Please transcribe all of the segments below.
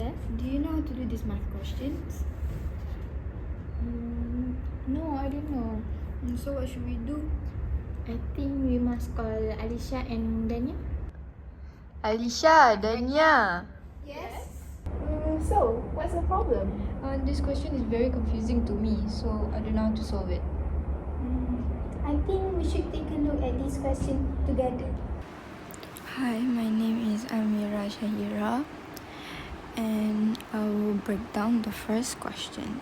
Yes, do you know how to do these math questions? No, I don't know. So what should we do? I think we must call Alesya and Dania. Alesya, Dania. Yes. So, what's the problem? This question is very confusing to me, so I don't know how to solve it. I think we should take a look at this question together. Hi, my name is Amira Syahira, and I will break down the first question.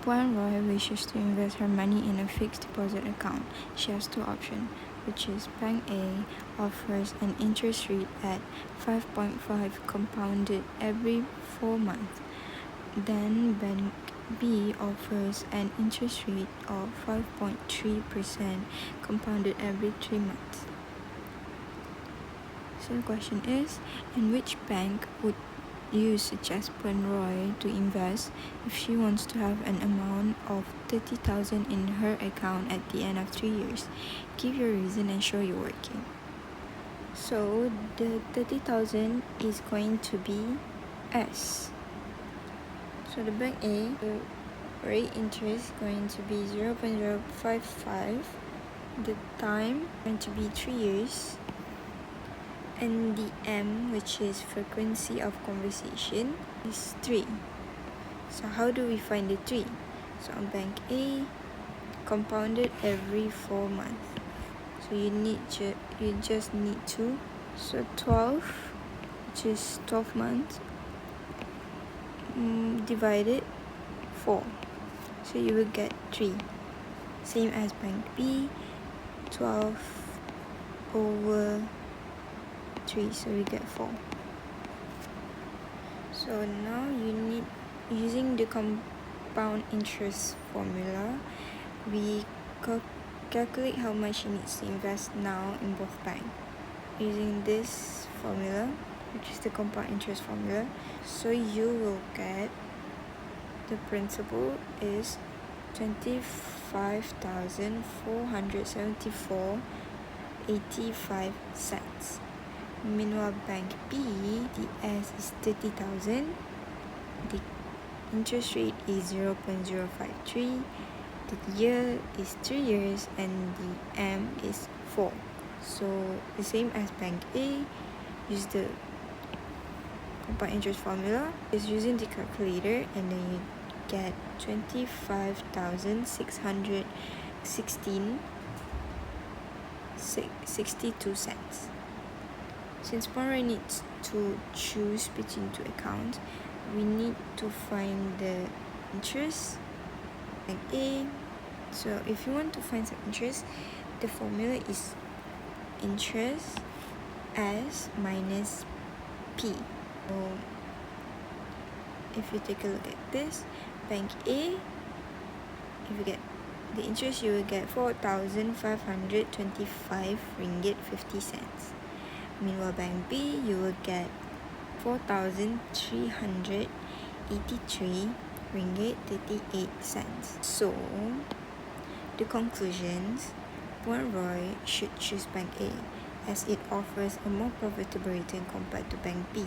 Puan Roy wishes to invest her money in a fixed deposit account. She has two options, which is Bank A offers an interest rate at 5.5 compounded every 4 months. Then Bank B offers an interest rate of 5.3% compounded every 3 months. So the question is, in which bank would you suggest Puan Roy to invest if she wants to have an amount of 30,000 in her account at the end of 3 years? Give your reason and show you're working. So the 30,000 is going to be S. So the bank A, the rate interest is going to be 0.055. The time going to be 3 years. And the M, which is frequency of conversation, is 3. So how do we find the 3? So on bank A, compounded every 4 months. So you just need 2. So 12, which is 12 months, divided 4. So you will get 3. Same as bank B, 12 over 3, so we get 4. So now you need, using the compound interest formula, we calculate how much she needs to invest now in both banks using this formula, which is the compound interest formula. So you will get, the principal is 25,474.85 cents. Meanwhile, bank B, the S is 30,000. The interest rate is 0.053. The year is 3 years, and the M is 4. So the same as bank A, use the compound interest formula. Is using the calculator, and then you get 25,616.62 cents. Since Puan Roy needs to choose between two accounts, we need to find the interest, bank A. So if you want to find some interest, the formula is interest S minus P. So if you take a look at this, bank A, if you get the interest, you will get 4,525 ringgit 50 cents. Meanwhile, bank B, you will get 4,383 ringgit 38 cents. So the conclusions, Puan Roy should choose bank A as it offers a more profitable return compared to bank B.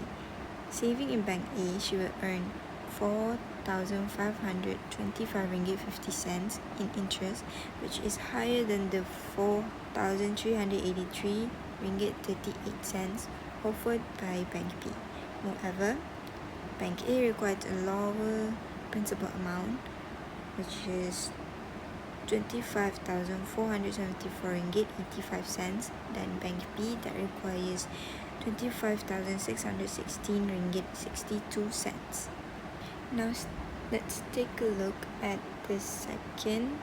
Saving in bank A, she will earn 4,525 ringgit 50 cents in interest, which is higher than the 4,383 ringgit 38 cents offered by bank B. Moreover, bank A requires a lower principal amount, which is 25,474 ringgit 85 cents, than bank B that requires 25,616 ringgit 62 cents. Now let's take a look at the second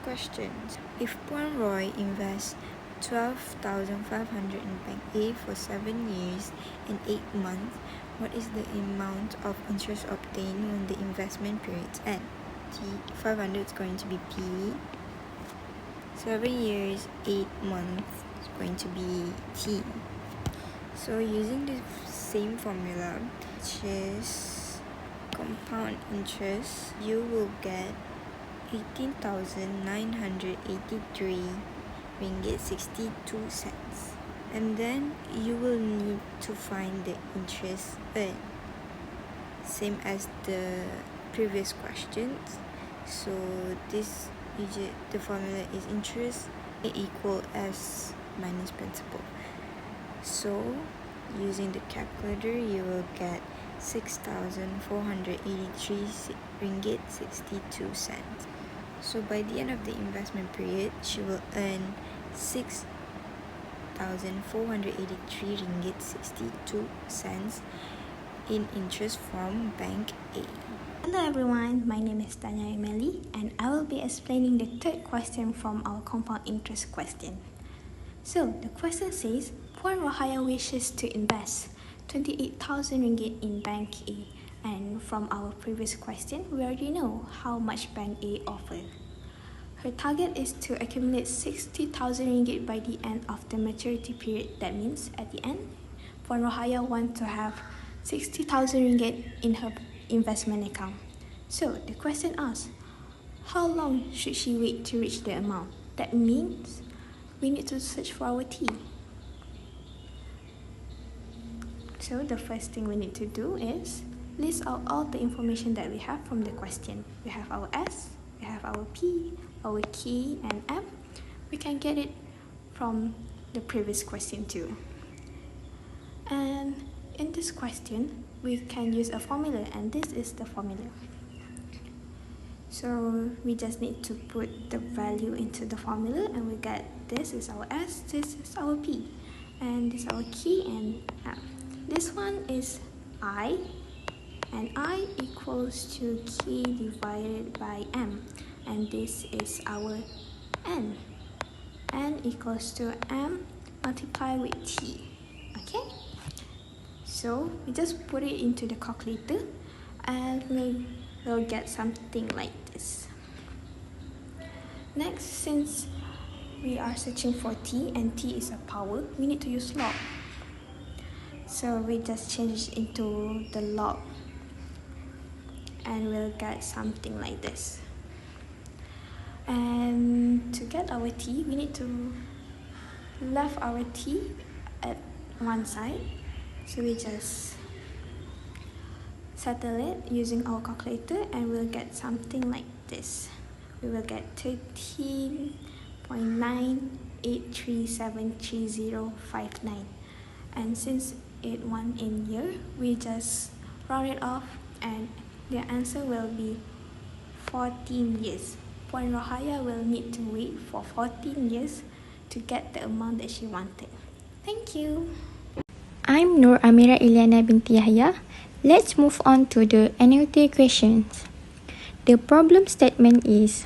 question. If Puan Roy invests 12,500 in bank A for 7 years and 8 months, what is the amount of interest obtained when the investment periods end? The 500 is going to be P. 7 years, 8 months is going to be T. So using the same formula, which is compound interest, you will get 18,983 ringgit 62 cents. And then you will need to find the interest earned. same as the previous questions. So the formula is interest equal S minus principal. So using the calculator, you will get 6,483 ringgit 62 cents. So by the end of the investment period, she will earn 6,483 ringgit 62 cents in interest from Bank A. Hello everyone, my name is Dania Imelly and I will be explaining the third question from our compound interest question. So the question says, Puan Yahaya wishes to invest 28,000 ringgit in Bank A, and from our previous question, we already know how much Bank A offers. Her target is to accumulate 60,000 ringgit by the end of the maturity period. That means at the end, Puan Yahaya wants to have 60,000 ringgit in her investment account. So the question asks, how long should she wait to reach the amount? That means we need to search for our T. So the first thing we need to do is list out all the information that we have from the question. We have our S, we have our P, our K and M. We can get it from the previous question too. And in this question, we can use a formula, and this is the formula. So we just need to put the value into the formula and we get this is our S, this is our P, and this is our K and M. This one is I, and I equals to K divided by M, and this is our N. N equals to M multiplied with T. Okay? So we just put it into the calculator and we'll get something like this. Next, since we are searching for T and T is a power, we need to use log. So we just change it into the log and we'll get something like this. And to get our T, we need to left our T at one side. So we just settle it using our calculator and we'll get something like this. We will get 13.983733059. And since it won in year, we just round it off and the answer will be 14 years. Puan Yahaya will need to wait for 14 years to get the amount that she wanted. Thank you. I'm Nur Amira Ilyana binti Yahaya. Let's move on to the annuity questions. The problem statement is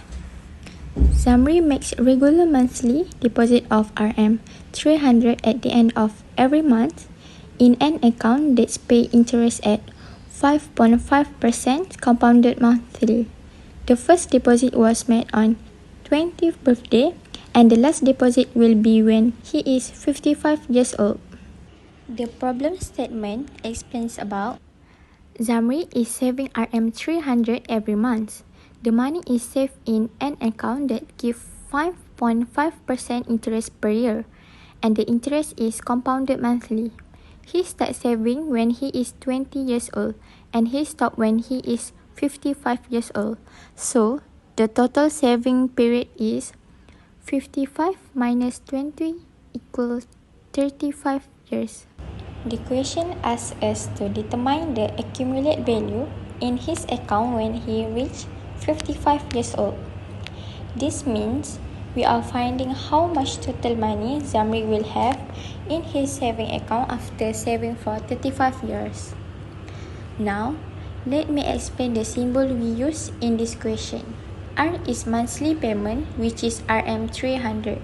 Zamri makes regular monthly deposit of Rm 300 at the end of every month in an account that's pay interest at 5.5% compounded monthly. The first deposit was made on 20th birthday and the last deposit will be when he is 55 years old. The problem statement explains about Zamri is saving Rm 300 every month. The money is saved in an account that gives 5.5% interest per year, and the interest is compounded monthly. He starts saving when he is 20 years old, and he stops when he is 55 years old. So, the total saving period is 55 minus 20 equals 35 years. The question asks us to determine the accumulated value in his account when he reaches 55 years old. This means we are finding how much total money Zamri will have in his saving account after saving for 35 years. Now, let me explain the symbol we use in this question. R is monthly payment, which is Rm 300.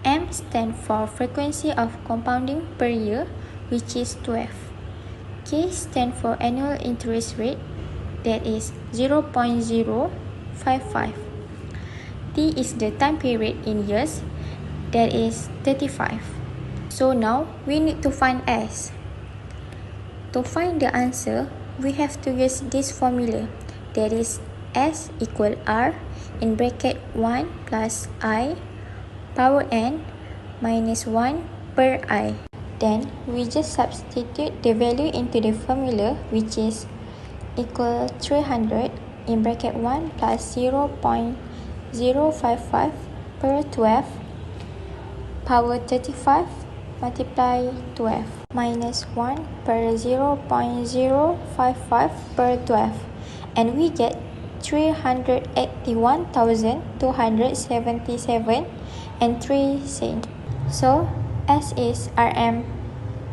M stands for frequency of compounding per year, which is 12. K stands for annual interest rate, that is 0.055. T is the time period in years, that is 35. So now we need to find S. To find the answer, we have to use this formula, that is S equal R in bracket 1 plus I power n minus 1 per I. Then we just substitute the value into the formula, which is equal 300 in bracket 1 plus 0.055 per 12 power 35 multiply 12 minus 1 per 0.055 per 12, and we get 381,277 and 3 cents. So S is RM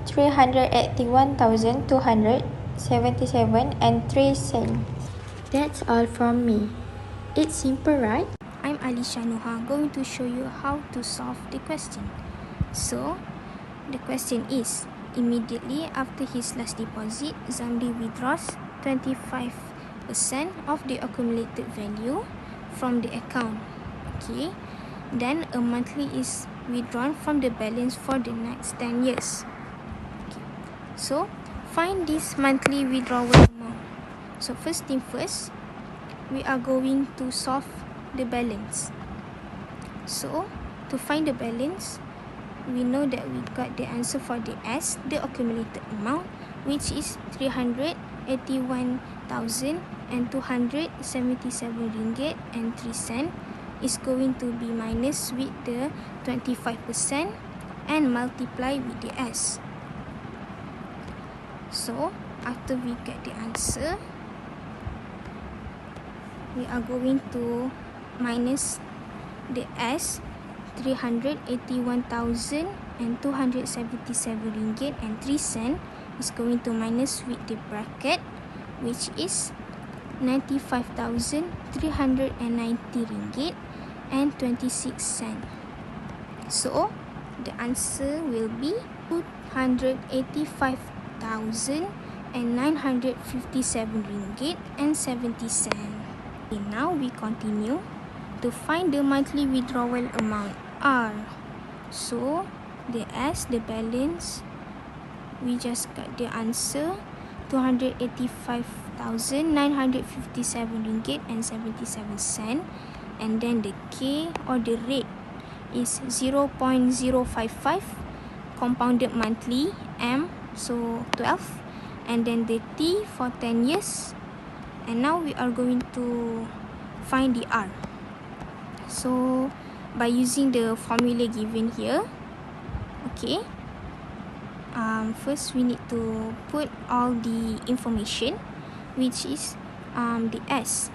381,277 and 3 cents. That's all from me. It's simple, right? I'm Alesya Nuha, going to show you how to solve the question. So, the question is, immediately after his last deposit, Zamri withdraws 25% of the accumulated value from the account. Okay, then a monthly is withdrawn from the balance for the next 10 years. Okay. So, find this monthly withdrawal amount. So, first thing first, we are going to solve the balance. So, to find the balance, we know that we got the answer for the S, the accumulated amount, which is 381,277 ringgit and 3 cents, is going to be minus with the 25% and multiply with the S. So, after we get the answer, we are going to minus the S, 381,277 ringgit and 3 cents is going to minus with the bracket, which is 95,390 ringgit and 26 cents. So, the answer will be 285,957 ringgit and 70 cents. Okay, now we continue to find the monthly withdrawal amount R. So, the S, the balance, we just got the answer 285,957 ringgit and 77 cents, and then the K or the rate is 0.055 compounded monthly, M, so 12, and then the T for 10 years, and now we are going to find the R. So, by using the formula given here, okay, first we need to put all the information, which is the S,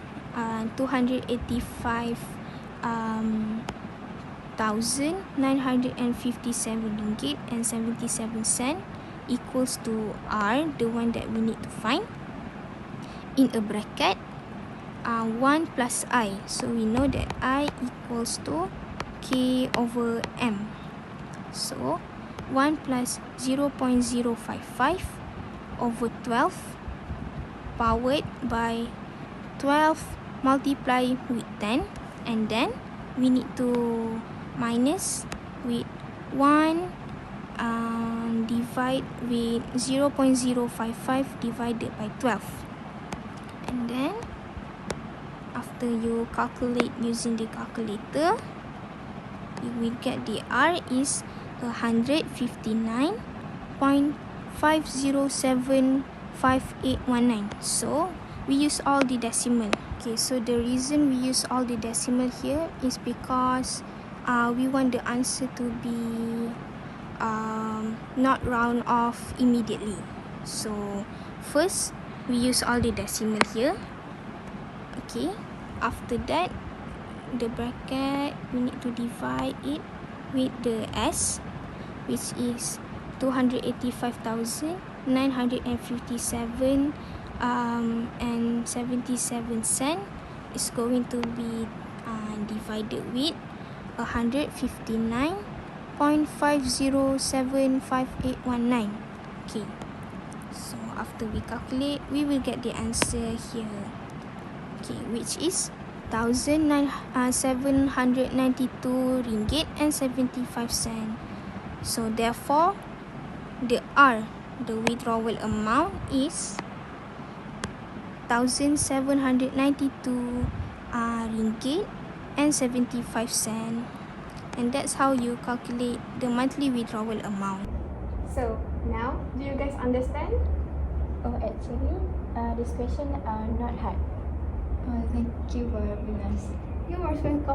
285,957 ringgit and 77 cents equals to R, the one that we need to find, in a bracket 1 plus I. So we know that I equals to K over M. So 1 plus 0.055 over 12 powered by 12 multiply with 10, and then we need to minus with 1 divide with 0.055 divided by 12, and then after you calculate using the calculator, you will get the R is 159.5075819. So we use all the decimal. Okay, so the reason we use all the decimal here is because we want the answer to be not round off immediately. So first we use all the decimal here. Okay, after that, the bracket, we need to divide it with the S, which is 285,957 and 77 cents is going to be divided with 159.5075819. Okay, so after we calculate, we will get the answer here. Okay, which is 1,792 ringgit and 75 cents. So therefore, the R, the withdrawal amount, is 1,792 ringgit and 75 cents. And that's how you calculate the monthly withdrawal amount. So now, do you guys understand? Oh, actually, this question are not hard. Thank you for helping us. You're most welcome.